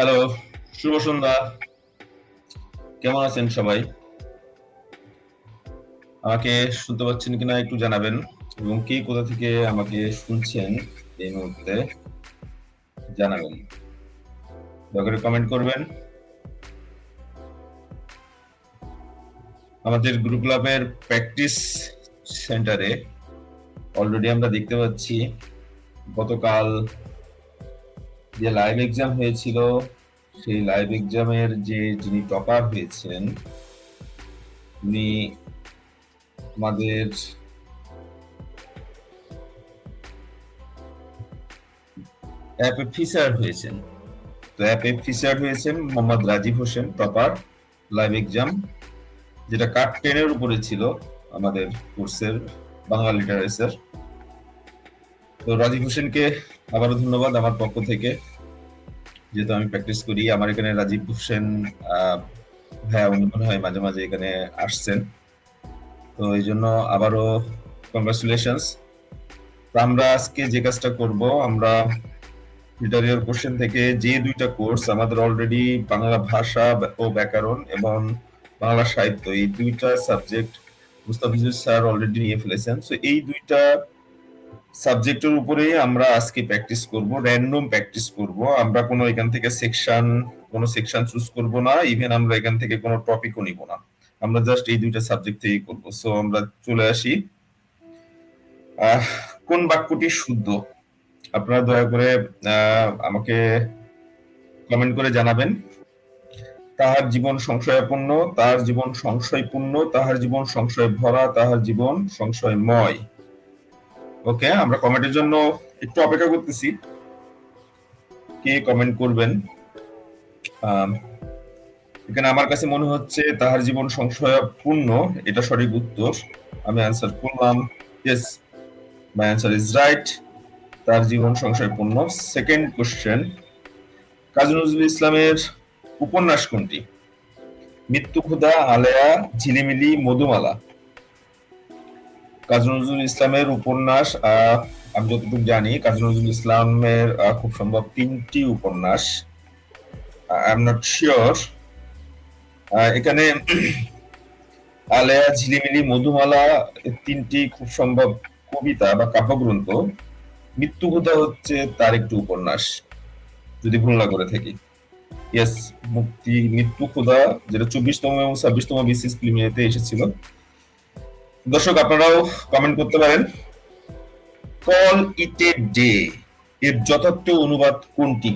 Hello, শুভ সন্ধ্যা। কেমন আছেন সবাই? আমাকে শুনতে পাচ্ছেন কিনা একটু জানাবেন, এবং কে কোথা থেকে আমাকে শুনছেন এই মুহূর্তে জানাবেন। দয়া করে কমেন্ট করবেন। আমাদের গ্রুপ ক্লাবের প্র্যাকটিস সেন্টারে অলরেডি আমরা দেখতে পাচ্ছি গতকাল যে লাইভ এক্সাম হয়েছিল, সেই লাইভ এক্সামের যিনি টপার হয়েছেন উনি আমাদের অ্যাপে ফিচার হয়েছেন। তো অ্যাপে ফিচার হয়েছেন Mohammad Rajib Hossain, topper live exam, যেটা কাট 10 এর উপরে ছিল আমাদের কোর্সের বাংলা লিটারেচার। তো রাজীব হোসেনকে আবারও ধন্যবাদ আমার পক্ষ থেকে, যেহেতু আমি প্র্যাকটিস করি। আমার এখানে রাজীব হোসেন ভাইয়া উনি মনে হয় মাঝে মাঝে এখানে আসছেন, তো এই জন্য আবারও কংগ্রাচুলেশনস। তো আমরা আজকে যে কাজটা করব, আমরা লিটারেচার কোশ্চেন থেকে যে দুইটা কোর্স আমাদের অলরেডি বাংলা ভাষা ও ব্যাকরণ এবং বাংলা সাহিত্য, এই দুইটা সাবজেক্ট মুস্তাফিজুর স্যার অলরেডি নিয়ে ফেলেছেন। সো এই দুইটা সাবজেক্টের উপরে আমরা আজকে প্র্যাকটিস করব, র্যান্ডম প্র্যাকটিস করব। আমরা কোনো এখান থেকে কোনো সেকশন চুজ করব না, ইভেন আমরা এখান থেকে কোনো টপিকও নিব না, আমরা জাস্ট এই দুইটা সাবজেক্ট থেকেই করব। সো আমরা চলে আসি। কোন বাক্যটি শুদ্ধ, আপনারা দয়া করে আমাকে কমেন্ট করে জানাবেন। তাহার জীবন সংশয়পূর্ণ, তাহার জীবন সংশয়পূর্ণ, তাহার জীবন সংশয় ভরা, তাহার জীবন সংশয়ময়। ওকে, আমরা কমেন্টের জন্য একটু অপেক্ষা করতেছি, কে কমেন্ট করবেন। এখানে আমার কাছে মনে হচ্ছে তাহার জীবন সংশয়পূর্ণ, এটা সঠিক উত্তর। আমি অ্যান্সার করলাম। Yes, my answer is right. তার জীবন সংশয়পূর্ণ। সেকেন্ড কোশ্চেন, কাজী নজরুল ইসলামের উপন্যাস কোনটি? মৃত্যু, ক্ষুধা, আলেয়া, ঝিলিমিলি, মধুমালা। কাজী নজরুল ইসলামের উপন্যাস, আমি যতটুকু জানি কাজী নজরুল ইসলামের খুব সম্ভব 3টি উপন্যাস। I am not sure. এখানে আলেয়া, ঝিলিমিলি, মধুমালা 3টি খুব সম্ভব কবিতা বা কাব্যগ্রন্থ। মৃত্যু ক্ষুধা হচ্ছে তার একটি উপন্যাস, যদি ভুল না করে থাকি। ইয়েস, মৃত্যু ক্ষুধা, যেটা 24তম এবং 26তম বিসিএস প্রিলিমিনারিতে এসেছিল। দর্শক আপনারাও কমেন্ট করতে পারেন। কল ইট এ ডে এর যথার্থ অনুবাদ কোনটি?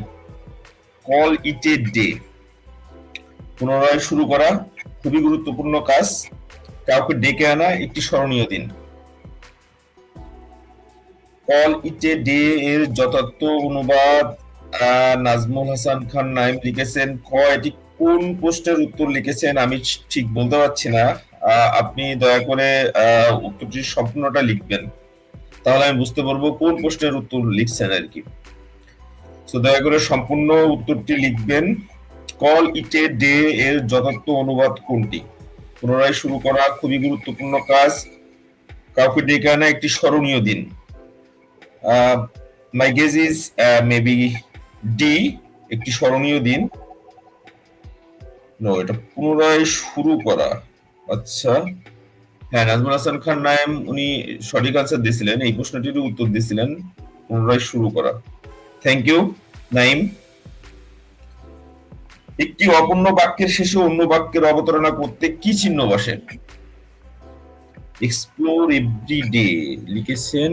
কল ইট এ ডে, পুনরায় শুরু করা, খুবই গুরুত্বপূর্ণ কাজ, কাউকে ডেকে আনা, একটি স্মরণীয় দিন। কল ইট এ ডে এর যথার্থ অনুবাদ নাজমুল হাসান খান নাইম লিখেছেন। এটি কোন প্রশ্নের উত্তর লিখেছেন আমি ঠিক বলতে পারছি না, আপনি দয়া করে উত্তরটি সম্পূর্ণটা লিখবেন, তাহলে আমি বুঝতে পারবো কোন প্রশ্নের উত্তর লিখছেন আর কি। তো দয়া করে সম্পূর্ণ উত্তরটি লিখবেন। কল ইট এ ডে এর যথার্থ অনুবাদ কোনটি? পুনরায় শুরু করা, খুবই গুরুত্বপূর্ণ কাজ, কাউকে ডেকে আনা, একটি স্মরণীয় দিন। মাই গেস ইজ মেবি ডি, একটি স্মরণীয় দিন। নো, এটা পুনরায় শুরু করা। আচ্ছা, হ্যাঁ, নাজমুল হাসান খান নাইম উনি সঠিক আনসার দিয়েছিলেন, এই প্রশ্নটির উত্তর দিয়েছিলেন পুনরায় শুরু করা। Thank you Naim. একটি অপূর্ণ বাক্যের শেষে অন্য বাক্যের অবতারণা করতে কি চিহ্ন বসে? এক্সপ্লোর এভরিডে লিখেছেন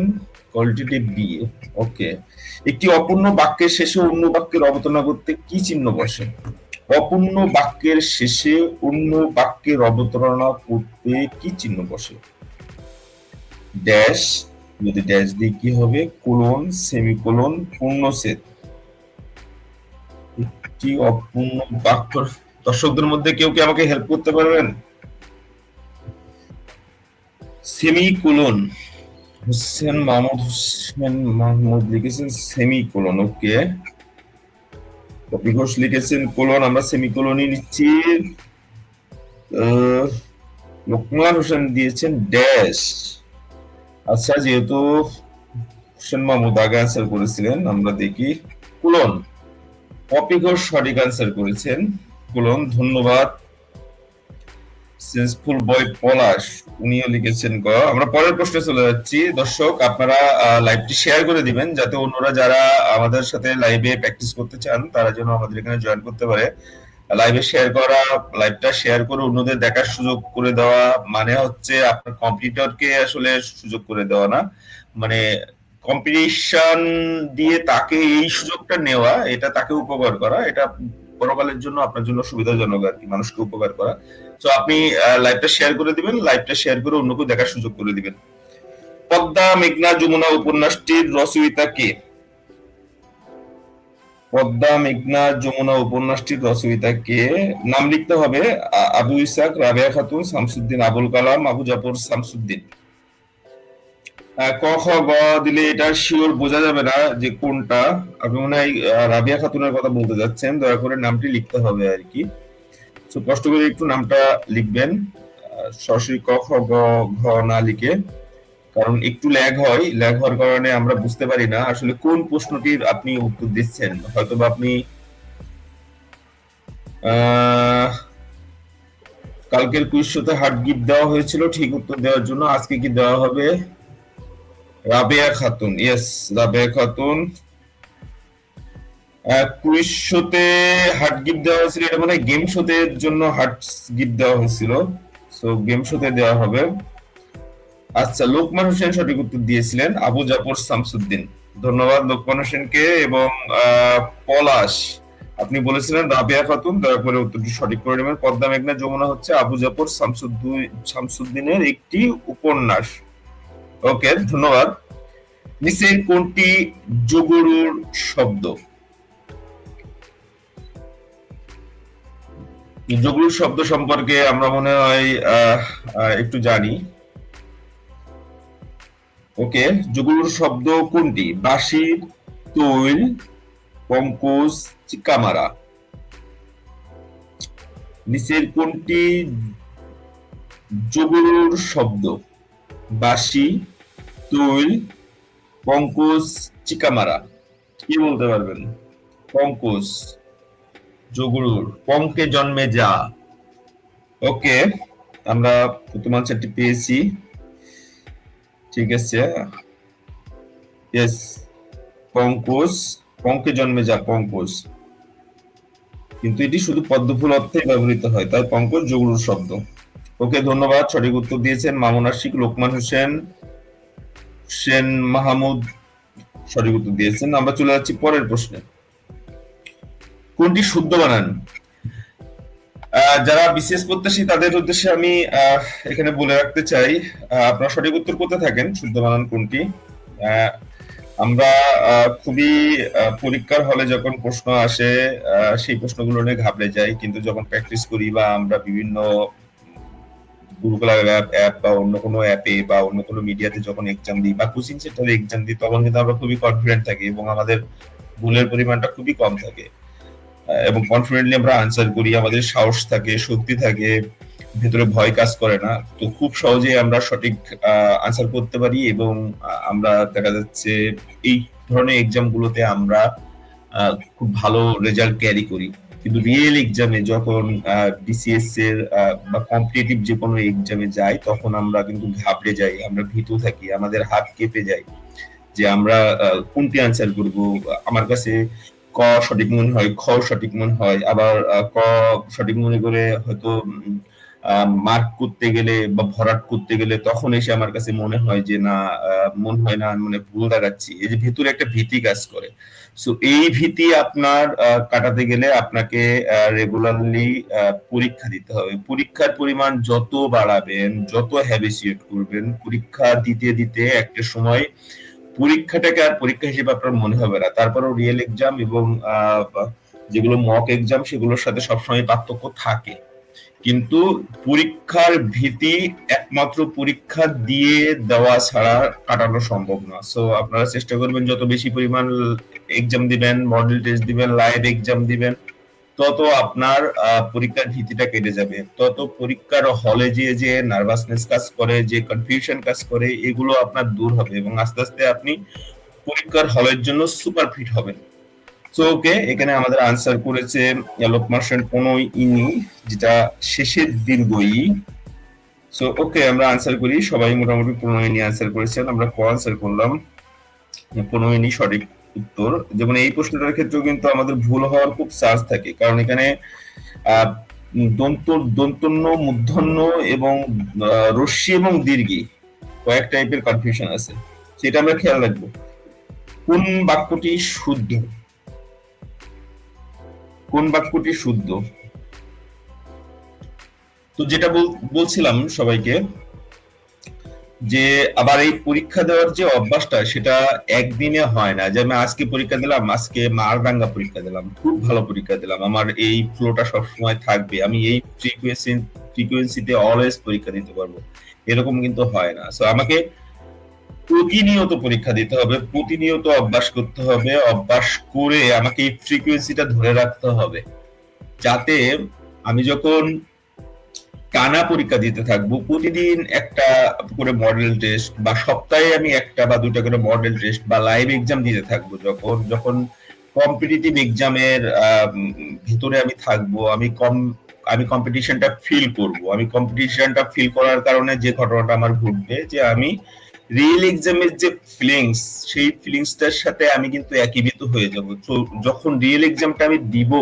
কোয়ালিটেটিভ বি। ওকে, একটি অপূর্ণ বাক্যের শেষে অন্য বাক্যের অবতারণা করতে কি চিহ্ন বসে? অপূর্ণ বাক্যের শেষে অন্য বাক্যের অবতারণা করতে কি চিহ্ন বসে? ড্যাশ, যদি ড্যাশ দিয়ে কি হবে? কোলন, সেমিকোলন, পূর্ণচ্ছেদ। একটি অপূর্ণ বাক্য, দর্শকদের মধ্যে কেউ কি আমাকে হেল্প করতে পারবেন? সেমিকোলন, হোসেন মাহমুদ লিখেছেন সেমিকোলন। ওকে, কপি ঘোষ লিখেছেন কোলন, আমরা সেমিকোলনই নিচ্ছি। লোকমান হোসেন দিয়েছেন ড্যাশ। আচ্ছা, যেহেতু হোসেন মাহমুদ আগে অ্যান্সার করেছিলেন, আমরা দেখি কোলন। পপি ঘোষ সঠিক আনসার করেছেন। বলুন, ধন্যবাদ। সেন্সফুল বয় পলাশ, উনিও লিখেছেন গ। আমরা পরের প্রশ্নে চলে যাচ্ছি। দর্শক, আপনারা লাইভটি শেয়ার করে দিবেন যাতে অন্যরা যারা আমাদের সাথে লাইভে প্র্যাকটিস করতে চান তারা যেন আমাদের এখানে জয়েন করতে পারে। লাইভটা শেয়ার করে অন্যদের দেখার সুযোগ করে দেওয়া মানে হচ্ছে আপনার কম্পিউটারকে আসলে সুযোগ করে দেওয়া না, মানে কম্পিটিশন দিয়ে তাকে এই সুযোগটা নেওয়া, এটা তাকে উপকার করা, এটা পরকালের জন্য আপনার জন্য সুবিধাজনক আর কি, মানুষকে উপকার করা। তো আপনি লাইভটা শেয়ার করে দিবেন, লাইভটা শেয়ার করে অন্যকে দেখার সুযোগ করে দিবেন। পদ্মা মেঘনা যমুনা উপন্যাসটির রচয়িতা কে? পদ্মা মেঘনা যমুনা উপন্যাসটির রচয়িতা কে? নাম লিখতে হবে। আবু ইসাক, রাবেয়া খাতুন, শামসুদ্দিন আবুল কালাম, আবু জাফর শামসুদ্দিন। ক খ গ দিলে এটা শিওর বোঝা যাবে না যে কোনটা। আপনি মনে হয় রাবিয়া খাতুনের কথা বলতে যাচ্ছেন, দয়া করে নামটি লিখতে হবে আর কি। তো কষ্ট করে একটু নামটা লিখবেন, সরাসরি ক খ গ ঘ না লিখে, কারণ একটু ল্যাগ হয়, ল্যাগ হওয়ার কারণে আমরা বুঝতে পারি না আসলে কোন প্রশ্নটির আপনি উত্তর দিচ্ছেন। হয়তোবা আপনি কালকের কুইজ শোতে হার্ড গিফট দেওয়া হয়েছিল ঠিক উত্তর দেওয়ার জন্য, আজকে কি দেওয়া হবে? রাবেয়া খাতুন, ইয়েস, রাবেয়া খাতুন। কুইজ শোতে হার্ড গিফট দেওয়া হয়েছিল, এটা মানে গেম শোতে জন্য হার্ড গিফট দেওয়া হয়েছিল, সো গেম শোতে দেওয়া হবে। আচ্ছা, লোকমান হোসেন সঠিক উত্তর দিয়েছিলেন, আবু জাফর শামসুদ্দিন। ধন্যবাদ লোকমান হোসেনকে। এবং পলাশ, আপনি বলেছিলেন রাবেয়া খাতুন, দয়া করে উত্তরটি সঠিক করে নেবেন। পদ্মা মেঘনা যমুনা হচ্ছে আবু জাফর শামসুদ্দিনের একটি উপন্যাস। ওকে, ধন্যবাদ। নিচের কোনটি যোগরুর শব্দ? যোগরুর শব্দ সম্পর্কে আমরা মনে হয় একটু জানি। ওকে, যোগরুর শব্দ কোনটি? বাঁশি, তৈল, পঙ্কজ, চিকামারা। নিচের কোনটি যোগরুর শব্দ? বাঁশি, তৈল, পঙ্কজ, চিকামারা। কি বলতে পারবেন? পঙ্কজ, যোগরুর, পঙ্কে জন্মে যা। ওকে, আমরা প্রথম আনসারটি পেয়েছি, ঠিক আছে। ইয়েস, পঙ্কজ, পঙ্কে জন্মে যা, পঙ্কজ। কিন্তু এটি শুধু পদ্মফুল অর্থে ব্যবহৃত হয়, তাই পঙ্কজ যোগরুর শব্দ। ওকে, ধন্যবাদ। সঠিক উত্তর দিয়েছেন মামুন আশিক, লোকমান হোসেন, সেন মাহমুদ সঠিক উত্তর দিয়েছেন। আমরা চলে যাচ্ছি পরের প্রশ্নে। কোনটি শুদ্ধ বানান? যারা বিসিএস প্রত্যাশী তাদের উদ্দেশ্যে আমি এখানে বলে রাখতে চাই, আপনারা সঠিক উত্তর করতে থাকেন শুদ্ধ বানান কোনটি। আমরা খুবই পরীক্ষার হলে যখন প্রশ্ন আসে সেই প্রশ্নগুলো নিয়ে ঘাবড়ে যাই, কিন্তু যখন প্র্যাকটিস করি বা আমরা বিভিন্ন গুগল অ্যাপ বা অন্য কোনো অ্যাপে বা অন্য কোনো মিডিয়াতে যখন এক্সাম দিই বা কোচিং সেন্টারে এক্সাম দিই, তখন কিন্তু আমরা খুবই কনফিডেন্ট থাকি এবং আমাদের ভুলের পরিমাণটা খুবই কম থাকে এবং কনফিডেন্টলি আমরা আনসার করি, আমাদের সাহস থাকে, শক্তি থাকে, ভেতরে ভয় কাজ করে না। তো খুব সহজে আমরা সঠিক আনসার করতে পারি এবং আমরা দেখা যাচ্ছে এই ধরনের এক্সাম গুলোতে আমরা খুব ভালো রেজাল্ট ক্যারি করি। কিন্তু রিয়েল এক্সামে যখন বিসিএস এর বা কম্পিটিটিভ যে কোনো এক্সামে যাই, তখন আমরা কিন্তু ঘাবড়ে যাই, আমরা ভীতু থাকি, আমাদের হাত কেঁপে যায় যে আমরা কোনটি আনসার করব। আমার কাছে ক সঠিক মনে হয়, খ সঠিক মনে হয়, আবার ক সঠিক মনে করে হয়তো মার্ক করতে গেলে বা ভরাট করতে গেলে তখন এসে আমার কাছে মনে হয় যে না, মনে হয় না, মানে ভুল দেখাচ্ছি। এই যে ভেতরে একটা ভীতি কাজ করে। সো এই ভীতি আপনার কাটাতে গেলে আপনাকে রেগুলারলি পরীক্ষা দিতে হবে। পরীক্ষার পরিমাণ যত বাড়াবেন, যত হ্যাবিচুয়েট করবেন, পরীক্ষা দিতে দিতে একটা সময় পরীক্ষাটাকে আর পরীক্ষা হিসেবে আপনার মনে হবে না। তারপরেও রিয়েল এক্সাম এবং যেগুলো মক এক্সাম সেগুলোর সাথে সবসময় পার্থক্য থাকে, কিন্তু পরীক্ষার ভীতি একমাত্র পরীক্ষা দিয়ে দেওয়া ছাড়া কাটানো সম্ভব না। সো আপনারা চেষ্টা করবেন যত বেশি পরিমাণ এক্সাম দিবেন, মডেল টেস্ট দিবেন, লাইভ এক্সাম দিবেন, তত আপনার পরীক্ষার ভীতিটা কেটে যাবে, তত পরীক্ষার হলে যে নার্ভাসনেস কাজ করে, যে কনফিউশন কাজ করে, এগুলো আপনার দূর হবে এবং আস্তে আস্তে আপনি পরীক্ষার হলের জন্য সুপার ফিট হবেন। সো ওকে, এখানে আমাদের আনসার করেছে লোকমান সেন কোনোই ইনি, যেটা শেষের দীর্ঘ ই। সো ওকে, আমরা আনসার করি। সবাই মোটামুটি 15 নিয়ে আনসার করেছেন, আমরা ক আনসার করলাম। 15 নি সঠিক উত্তর। যেমন এই প্রশ্নটার ক্ষেত্রেও কিন্তু আমাদের ভুল হওয়ার খুব চান্স থাকে, কারণ এখানে আহ, দন্ত দন্তন্য মূর্ধন্য এবং রস্যি এবং দীর্ঘি কয়েক টাইপের কনফিউশন আছে, সেটা আমরা খেয়াল রাখবো। কোন বাক্যটি শুদ্ধ? কোন বাক্যটি শুদ্ধ? তো যেটা বলছিলাম সবাইকে, যে আবার এই পরীক্ষা দেওয়ার যে অভ্যাসটা, সেটা একদিনে হয় না। যে আমি আজকে পরীক্ষা দিলাম, আজকে মারদাঙ্গা পরীক্ষা দিলাম, খুব ভালো পরীক্ষা দিলাম, আমার এই ফ্লোটা সবসময় থাকবে, আমি এই ফ্রিকুয়েন্সিতে অলওয়েজ পরীক্ষা দিতে পারবো, এরকম কিন্তু হয় না। সো আমাকে প্রতিনিয়ত পরীক্ষা দিতে হবে, প্রতিনিয়ত অভ্যাস করতে হবে, অভ্যাস করে আমাকে এই ফ্রিকুয়েন্সিটা ধরে রাখতে হবে, যাতে আমি যখন টানা পরীক্ষা দিতে থাকবো, প্রতিদিন একটা করে মডেল টেস্ট, বা সপ্তাহে আমি একটা বা দুটা করে মডেল টেস্ট বা লাইভ এক্সাম দিতে থাকবো, যখন যখন কম্পিটিটিভ এক্সামের ভিতরে আমি থাকবো, আমি কম্পিটিশনটা ফিল করব। আমি কম্পিটিশনটা ফিল করার কারণে যে ঘটনাটা আমার ঘটবে, যে আমি রিয়েল এক্সামের যে ফিলিংস, সেই ফিলিংসটার সাথে আমি কিন্তু একীভূত হয়ে যাব। তো যখন রিয়েল এক্সামটা আমি দিব,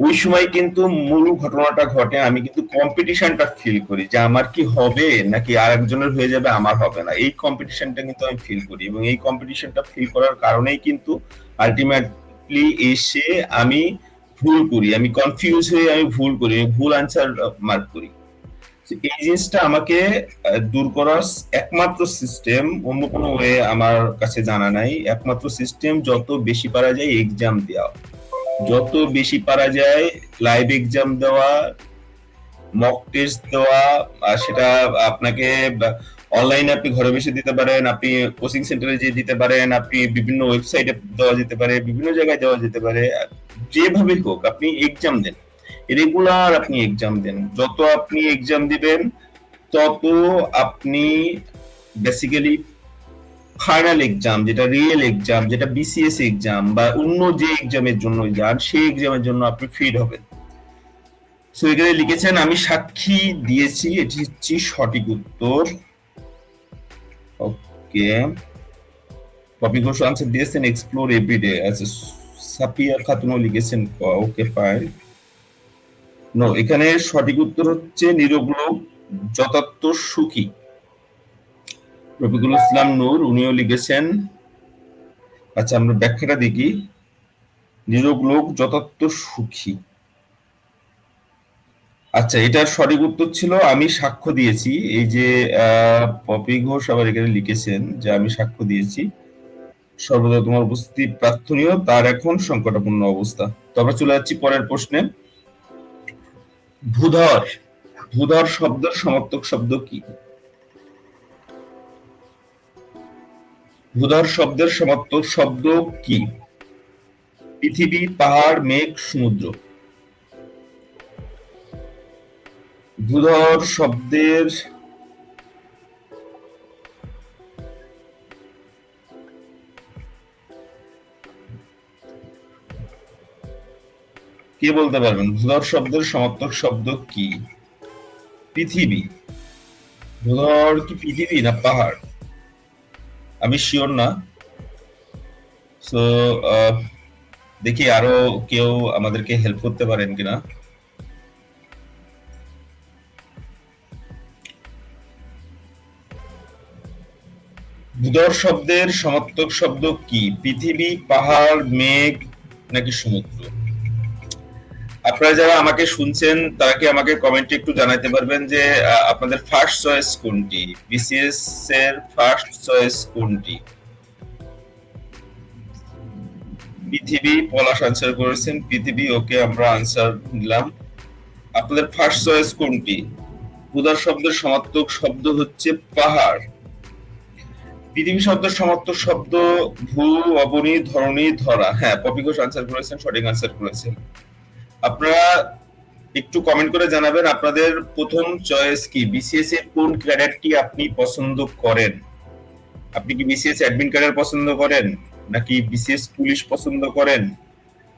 ওই সময় কিন্তু মূল ঘটনাটা ঘটে, আমি কিন্তু কম্পিটিশনটা ফিল করি, যে আমার কি হবে নাকি আরেকজনের হয়ে যাবে, আমার হবে না, এই কম্পিটিশনটা কিন্তু আমি ফিল করি। এবং এই কম্পিটিশনটা ফিল করার কারণেই কিন্তু আলটিমেটলি এসে আমি ভুল করি, আমি কনফিউজ হয়ে আমি ভুল করি, ভুল আনসার মার্ক করি। এই জিনিসটা আমাকে দূর করার একমাত্র সিস্টেম, অন্য কোনো ওয়ে আমার কাছে জানা নাই। একমাত্র সিস্টেম, যত বেশি পারা যায় এক্সাম দেওয়া, যত বেশি পারা যায় লাইভ এক্সাম দেওয়া, মক টেস্ট দেওয়া। সেটা আপনাকে অনলাইনে আপনি ঘরে বসে দিতে পারেন, আপনি কোচিং সেন্টারে যেয়ে দিতে পারেন, আপনি বিভিন্ন ওয়েবসাইটে দেওয়া যেতে পারে, বিভিন্ন জায়গায় দেওয়া যেতে পারে, যেভাবে হোক আপনি এক্সাম দেন, রেগুলার আপনি এক্সাম দেন। যত আপনি এক্সাম দিবেন, তত আপনি বেসিক্যালি ফাইনাল এক্সাম, যেটা রিয়েল এক্সাম, যেটা বিসিএস এক্সাম বা অন্য যে এক্সামের জন্য যান, সেই এক্সামের জন্য আপনি ফিট হবেন। সো এখানে লিখেছেন আমি সাক্ষী দিয়েছি, এটি হচ্ছে সঠিক উত্তর। ওকে, পপি ঘোষ আনসার দিয়েছেন এক্সপ্লোর এভরিডে। আচ্ছা, সাপিয়া খাতুনও লিখেছেন ওকে ফাইন। নো, এখানে সঠিক উত্তর হচ্ছে নিরোগ যথার্থ সুখী। রফিকুল ইসলাম নূর, উনিও লিখেছেন। আচ্ছা, আমরা ব্যাখ্যাটা দেখি। নিরোগ লোক যথার্থ সুখী। আচ্ছা, এটার সঠিক উত্তর ছিল আমি সাক্ষ্য দিয়েছি। এই যে পপি ঘোষ আবার এখানে লিখেছেন যে আমি সাক্ষ্য দিয়েছি, সর্বদা তোমার উপস্থিতি প্রার্থনীয়, তার এখন সংকটাপন্ন অবস্থা। তো আমরা চলে যাচ্ছি পরের প্রশ্নে। ভূধর, ভূধর শব্দের সমার্থক শব্দ কি? ভূধর শব্দের সমার্থক শব্দ কি? পৃথিবী, পাহাড়, মেঘ, সমুদ্র। ভূধর শব্দের কে বলতে পারবেন? ভূধর শব্দের সমার্থক শব্দ কি? পৃথিবী। ভূধর কি পৃথিবী না পাহাড়? আমি শিওর না। সো দেখি আরো কেউ আমাদেরকে হেল্প করতে পারেন কিনা। ভূধর শব্দের সমার্থক শব্দ কি? পৃথিবী, পাহাড়, মেঘ নাকি সমুদ্র? আপনারা যারা আমাকে শুনছেন, তারা কি আমাকে কমেন্টে একটু জানাতে পারবেন যে আপনাদের ফার্স্ট চয়েস কোনটি? বিসিএস এর ফার্স্ট চয়েস কোনটি? পৃথিবী, পলাশ আনসার করেছেন পৃথিবী। ওকে, আমরা আনসার নিলাম। আপনাদের ফার্স্ট চয়েস কোনটি? ভূধর শব্দের সমার্থক শব্দ হচ্ছে পাহাড়। পৃথিবী শব্দের সমার্থক শব্দ ভূ, অবনী, ধরণী, ধরা। হ্যাঁ, পপি ঘোষ আনসার করেছেন, সঠিক আনসার করেছেন। আপনারা একটু কমেন্ট করে জানাবেন আপনাদের প্রথম চয়েস কি, বিসিএস এর কোন ক্যাডারটি আপনি পছন্দ করেন? আপনি কি বিসিএস অ্যাডমিন ক্যাডার পছন্দ করেন, নাকি বিসিএস পুলিশ পছন্দ করেন,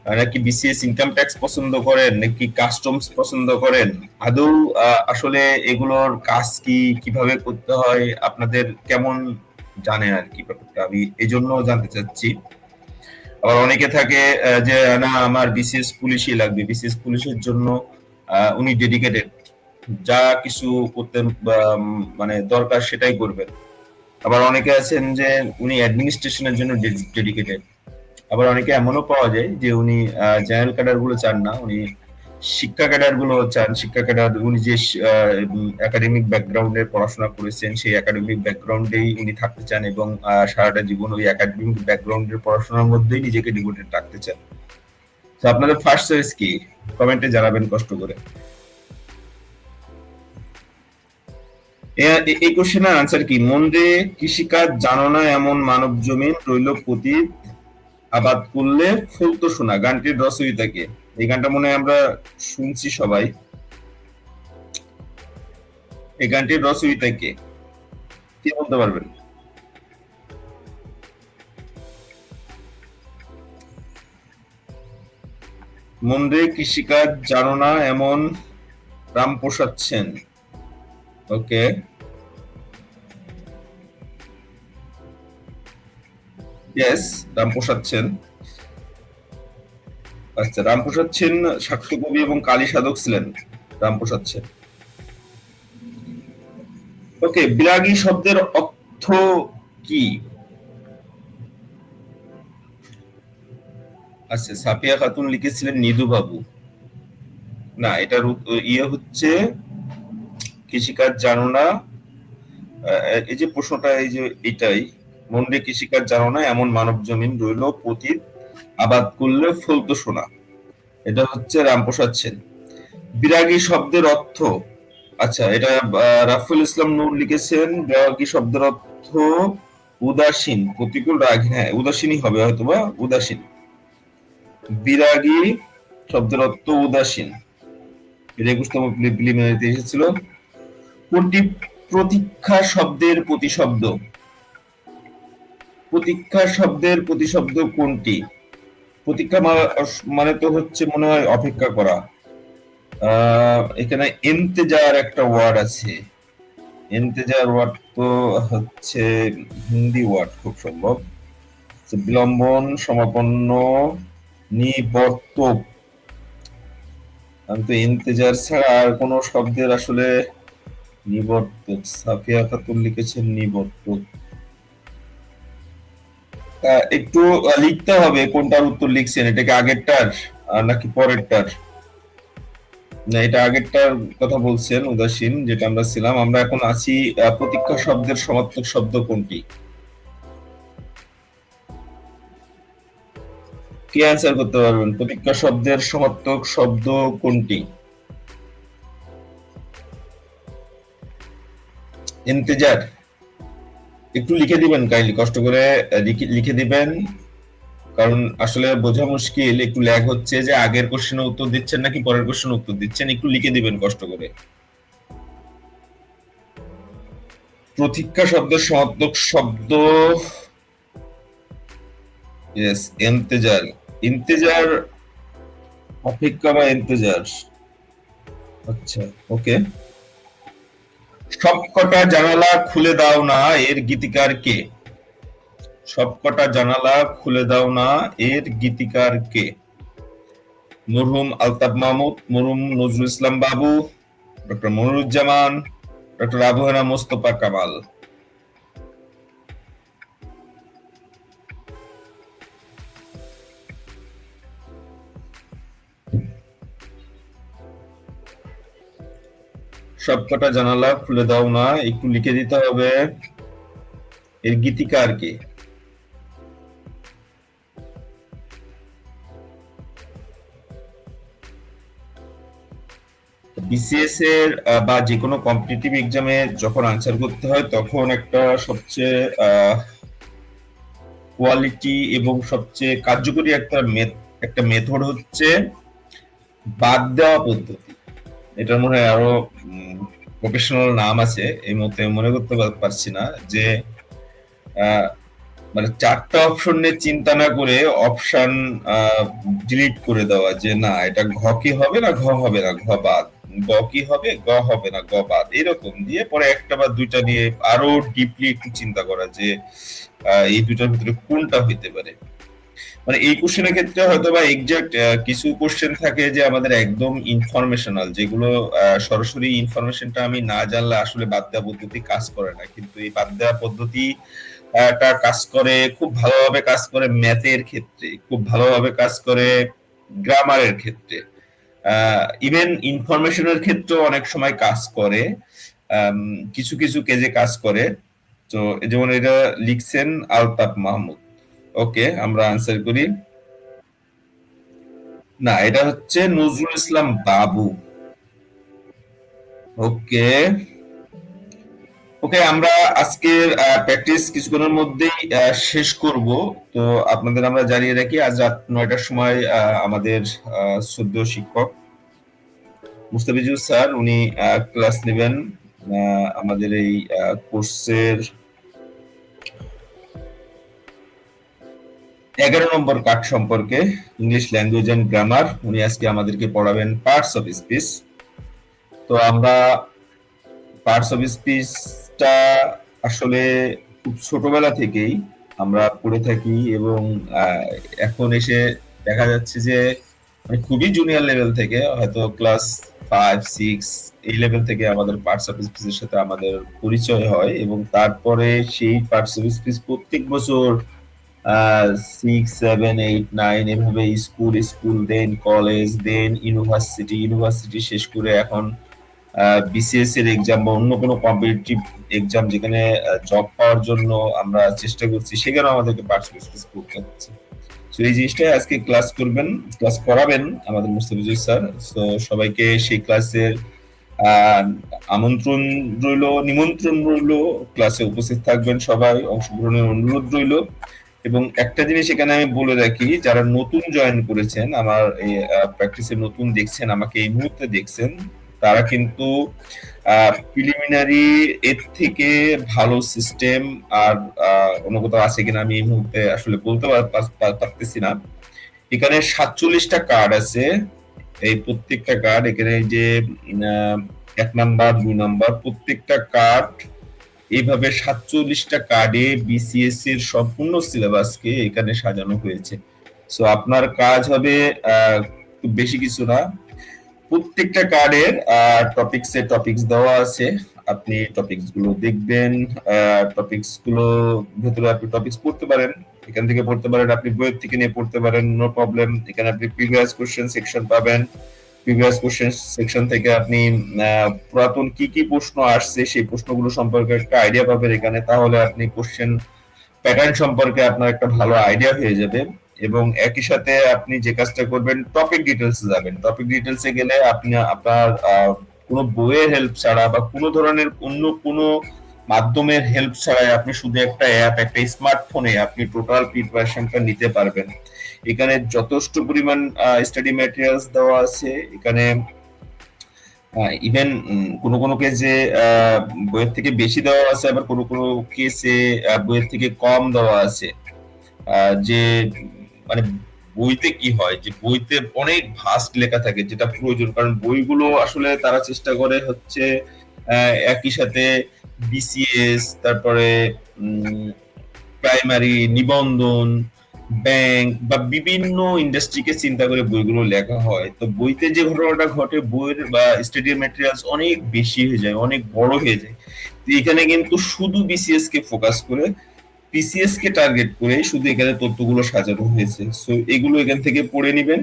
নাকি বিসিএস ইনকাম ট্যাক্স পছন্দ করেন, নাকি কাস্টমস পছন্দ করেন, আদৌ আসলে এগুলোর কাজ কি, কিভাবে করতে হয়, আপনাদের কেমন জানেন আর কি ব্যাপারটা, আমি এই জন্য জানতে চাচ্ছি। আবার অনেকে থাকে যে না আমার বিসিএস পুলিশই লাগবে, বিসিএস পুলিশের জন্য উনি ডেডিকেটেড, যা কিছু করতে মানে দরকার সেটাই করবেন। আবার অনেকে আছেন যে উনি অ্যাডমিনিস্ট্রেশনের জন্য ডেডিকেটেড। আবার অনেকে এমনও পাওয়া যায় যে উনি জেনারেল ক্যাডার গুলো চান না, উনি শিক্ষা ক্যাডার গুলো চান। শিক্ষা ক্যাডার উনি যে একাডেমিক ব্যাকগ্রাউন্ডে পড়াশোনা করেছেন সেই একাডেমিক ব্যাকগ্রাউন্ডেই উনি থাকতে চান এবং সারাটা জীবন ওই একাডেমিক ব্যাকগ্রাউন্ডের পড়াশোনার মধ্যেই নিজেকে ডিভোটেড রাখতে চান। তো আপনাদের ফার্স্ট চয়েস কি, কমেন্টে জানাবেন কষ্ট করে। এই কোশ্চেনের আনসার কি? মন রে কৃষিকাজ জানো না এমন মানব জমিন রইল পতিত, আবাদ করলে ফলতো শোনা। গানটির রচয়িতা কে? এই গানটা মনে হয় আমরা শুনছি সবাই। এই গানটির রচয়িতা কে, কে বলতে পারবেন? মন রে কৃষিকাজ জানো না এমন রামপ্রসাদ সেন। ওকে, ইয়েস, রামপ্রসাদ সেন। আচ্ছা, রামপ্রসাদ সেন শাক্ত কবি এবং কালী সাধক ছিলেন রামপ্রসাদ সেন। ওকে, বিরাগী শব্দের অর্থ কি? আচ্ছা, সাফিয়া খাতুন লিখেছিলেন নিধু বাবু। না, এটার ইয়ে হচ্ছে কৃষিকাজ জানো না, এই যে প্রশ্নটা, এই যে এটাই, মন রে কৃষিকাজ জানো না এমন মানব জমিন রইল পতিত, আবাদ করলে ফলতো সোনা। এটা হচ্ছে রামপ্রসাদ সেন। বিরাগী শব্দের অর্থ, আচ্ছা এটা রাফুল ইসলাম নূর লিখেছেন। বিরাগী শব্দের অর্থ উদাসীন, প্রতিকূল, রাগ। হ্যাঁ, উদাসীনই হবে হয়তোবা, উদাসীন। বিরাগী শব্দের অর্থ উদাসীন। এটা 21তম প্রিলিমিনারিতে এসেছিল। কোনটি প্রতীক্ষা শব্দের প্রতিশব্দ? প্রতীক্ষা শব্দের প্রতিশব্দ কোনটি? প্রতীক্ষা মানে তো হচ্ছে মনে হয় অপেক্ষা করা। এখানে ইন্তেজার একটা ওয়ার্ড আছে। ইন্তেজার ওয়ার্ড তো হচ্ছে হিন্দি ওয়ার্ড খুব সম্ভব। বিলম্বন, সমাপন্ন, নিবর্তক। আমি তো ইন্তেজার ছাড়া আর কোন শব্দের আসলে নিবর্তক, সাফিয়া খাতুন লিখেছেন নিবর্তক। একটু লিখতে হবে কোনটার উত্তর লিখছেন, এটাকে আগেরটার নাকি পরেরটার? না, এটা আগেরটার কথা বলছেন, উদাসীন যেটা আমরা ছিলাম। আমরা এখন আছি প্রতীক্ষা শব্দের সমার্থক শব্দ কোনটি? কে অ্যান্সার করতে পারবেন? প্রতীক্ষা শব্দের সমার্থক শব্দ কোনটি? ইন্তেজার। একটু লিখে দিবেন কাইন্ডলি, কষ্ট করে লিখে দিবেন, কারণ আসলে বোঝা মুশকিল, একটু ল্যাগ হচ্ছে যে আগের কোশ্চেনের উত্তর দিচ্ছেন নাকি পরের কোশ্চেনের উত্তর দিচ্ছেন, একটু লিখে দিবেন কষ্ট করে। প্রতীক্ষা শব্দের সমার্থক শব্দ, ইয়েস, ইন্তেজার। ইন্তেজার, অপেক্ষা বা ইন্তেজার। আচ্ছা, ওকে। সবকটা জানালা খুলে দাও না এর গীতিকার কে? সবকটা জানালা খুলে দাও না এর গীতিকার কে? মরহুম আলতাফ মাহমুদ, মরহুম নজরুল ইসলাম বাবু, ডক্টর মনিরুজ্জামান, ডক্টর আবু হেনা মোস্তফা কামাল। সবকটা জানালা খুলে দাও না, একটু লিখে দিতে হবে এর গীতিকার কে? বিসিএস এর বা যে কোনো কম্পিটিটিভ এক্সামে যখন আনসার করতে হয় তখন একটা সবচেয়ে কোয়ালিটি এবং সবচেয়ে কার্যকরী একটা মেথড হচ্ছে বাদ দেওয়া পদ্ধতি। এটার মনে হয় আরো প্রফেশনাল নাম আছে, এই মুহূর্তে মনে করতে পারছি না, যে মানে চারটা অপশন নিয়ে চিন্তা না করে অপশন ডিলিট করে দেওয়া, যে না এটা ঘ কি হবে না ঘ হবে না ঘ বাদ, গ কি হবে গ হবে না গ বাদ, এরকম দিয়ে পরে একটা বা দুইটা নিয়ে আরো ডিপলি একটু চিন্তা করা যে এই দুইটার ভিতরে কোনটা হইতে পারে। মানে এই কোশ্চেনের ক্ষেত্রে হয়তো বা এক্সাক্ট কিছু কোশ্চেন থাকে যে আমাদের একদম ইনফরমেশনাল, যেগুলো সরাসরি ইনফরমেশনটা আমি না জানলে আসলে বাদ দেওয়া পদ্ধতি কাজ করে না, কিন্তু এই বাদ দেওয়া পদ্ধতি টা কাজ করে, খুব ভালোভাবে কাজ করে ম্যাথের ক্ষেত্রে, খুব ভালোভাবে কাজ করে গ্রামারের ক্ষেত্রে, ইভেন ইনফরমেশনের ক্ষেত্রেও অনেক সময় কাজ করে, কিছু কিছু কেজে কাজ করে। তো যেমন এটা লিখছেন আলতাফ মাহমুদ। ওকে, আমরা আনসার করি। না, এটা হচ্ছে নজরুল ইসলাম বাবু। ওকে, ওকে, আমরা আজকের প্র্যাকটিস কিছুক্ষণের মধ্যেই শেষ করব। তো আপনাদের আমরা জানিয়ে রাখি, আজ রাত 9টার সময় আমাদের শ্রদ্ধেয় শিক্ষক মুস্তাফিজুর স্যার উনি ক্লাস নেবেন আমাদের এই কোর্সের 11 নম্বর কাট সম্পর্কে, ইংলিশ ল্যাঙ্গুয়েজ এন্ড গ্রামার। উনি আজকে আমাদেরকে পড়াবেন পার্টস অফ স্পিচ। তো আমরা পার্টস অফ স্পিচটা আসলে খুব ছোটবেলা থেকেই আমরা পড়ে থাকি, এবং এখন এসে দেখা যাচ্ছে যে মানে খুবই জুনিয়র লেভেল থেকে, হয়তো ক্লাস 5, 6 এই লেভেল থেকে আমাদের পার্টস অফ স্পিচের সাথে আমাদের পরিচয় হয়, এবং তারপরে সেই পার্টস অফ স্পিচ প্রত্যেক বছর 6, 7, 8, 9 এভাবে স্কুল স্কুল, দেন কলেজ, দেন ইউনিভার্সিটি, ইউনিভার্সিটি শেষ করে এখন বিসিএস এর এক্সাম বা অন্য কোনো কম্পিটিটিভ এক্সাম যেখানে জব পাওয়ার জন্য আমরা চেষ্টা করছি, সেখানে আমাদেরকে পার্টিসিপেট করতে হচ্ছে। তো এই জিনিসটাই আজকে ক্লাস করবেন, ক্লাস করাবেন আমাদের মুস্তাফিজুর স্যার। তো সবাইকে সেই ক্লাসের আহ, আমন্ত্রণ রইল, নিমন্ত্রণ রইল, ক্লাসে উপস্থিত থাকবেন সবাই, অংশগ্রহণের অনুরোধ রইল। এবং একটা জিনিস এখানে আমি বলে রাখি, যারা নতুন জয়েন করেছেন, আমার এই প্র্যাকটিসে নতুন দেখছেন, আমাকে এই মুহূর্তে দেখছেন, তারা কিন্তু প্রিলিমিনারি এর থেকে ভালো সিস্টেম আর অন্য কোথাও আছে কিনা আমি এই মুহূর্তে আসলে বলতে পারতেছি না। এখানে 47টা কার্ড আছে, এই প্রত্যেকটা কার্ড এখানে যে 1 নাম্বার 2 নাম্বার প্রত্যেকটা কার্ড এইভাবে 47টা কার্ডে বিসিএস এর সম্পূর্ণ সিলেবাসকে এখানে সাজানো হয়েছে। সো আপনার কাজ হবে খুব বেশি কিছু না, প্রত্যেকটা কার্ডের টপিকস দেওয়া আছে, আপনি টপিকস গুলো দেখবেন, টপিকস গুলো ভেতরে আপনি টপিকস পড়তে পারেন, এখান থেকে পড়তে পারেন, আপনি বইয়ের থেকে নিয়ে পড়তে পারেন, নো প্রবলেম। এখানে আপনি প্রিভিয়াস কোশ্চেন সেকশন পাবেন, প্রিভিয়াস কোশ্চেন সেকশন থেকে আপনি পুরাতন কি কি প্রশ্ন আসছে সেই প্রশ্নগুলো সম্পর্কে একটা আইডিয়া পাবেন এখানে, তাহলে আপনি কোশ্চেন প্যাটার্ন সম্পর্কে আপনার একটা ভালো আইডিয়া হয়ে যাবে। এবং একই সাথে আপনি যে কাজটা করবেন, টপিক ডিটেলস যাবেন, টপিক ডিটেলসে গেলে আপনি আপনার কোনো বইয়ের হেল্প ছাড়া বা কোনো ধরনের অন্য কোনো মাধ্যমের হেল্প ছাড়াই আপনি শুধু একটা অ্যাপ, একটা স্মার্টফোনে আপনি টোটাল প্রিপারেশনটা নিতে পারবেন। এখানে যথেষ্ট পরিমাণ স্টাডি ম্যাটেরিয়ালস দেওয়া আছে এখানে, ইভেন কোনো কোনো কেসে বইয়ের থেকে বেশি দেওয়া আছে, আবার কোনো কোনো কেসে বইয়ের থেকে কম দেওয়া আছে। যে মানে বইতে কি হয় যে বইতে অনেক ভাস্ট লেখা থাকে যেটা প্রয়োজন, কারণ বইগুলো আসলে তারা চেষ্টা করে হচ্ছে একই সাথে বিসিএস, তারপরে প্রাইমারি, নিবন্ধন, ব্যাংক বা বিভিন্ন ইন্ডাস্ট্রিকে চিন্তা করে বইগুলো লেখা হয়। তো বইতে যে ঘটনাটা ঘটে, বইয়ের বা স্টাডি ম্যাটেরিয়ালস অনেক বেশি হয়ে যায়, অনেক বড় হয়ে যায়। তো এখানে কিন্তু শুধু বিসিএস কে ফোকাস করে, পিসিএস কে টার্গেট করে শুধু এখানে তথ্যগুলো সাজানো হয়েছে। সো এগুলো এখান থেকে পড়ে নিবেন,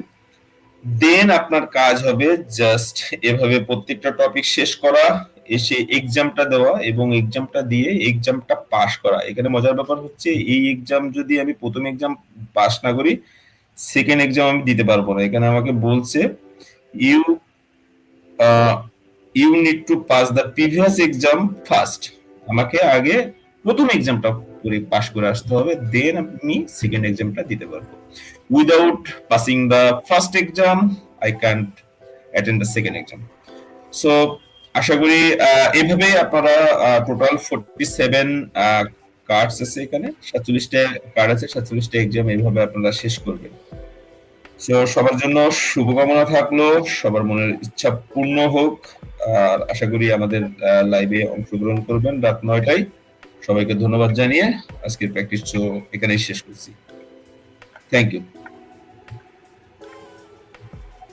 দেন আপনার কাজ হবে জাস্ট এভাবে প্রত্যেকটা টপিক শেষ করা, এসে এক্সামটা দেওয়া এবং এক্সামটা দিয়ে এক্সামটা পাস করা। এখানে মজার ব্যাপার হচ্ছে এই এক্সাম যদি আমি প্রথম এক্সাম পাস না করি, সেকেন্ড এক্সাম আমি দিতে পারবো না। এখানে আমাকে বলছে you you need to pass the previous exam first, আমাকে আগে প্রথম এক্সামটা করে পাস করে আসতে হবে, দেন আমি সেকেন্ড এক্সামটা দিতে পারবো। Without passing the first exam I can't attend the second exam. So আশা করি এভাবে আপনারা টোটাল 47 কার্ডস আছে, এখানে 47টা কার্ড আছে, 47টা এক্সাম এইভাবে আপনারা শেষ করবেন। তো সবার জন্য শুভকামনা থাকলো, সবার মনের ইচ্ছা পূর্ণ হোক। আর আশা করি আমাদের লাইভে অংশগ্রহণ করবেন রাত 9টায়। সবাইকে ধন্যবাদ জানিয়ে আজকের প্র্যাকটিস শো এখানেই শেষ করছি। Thank you.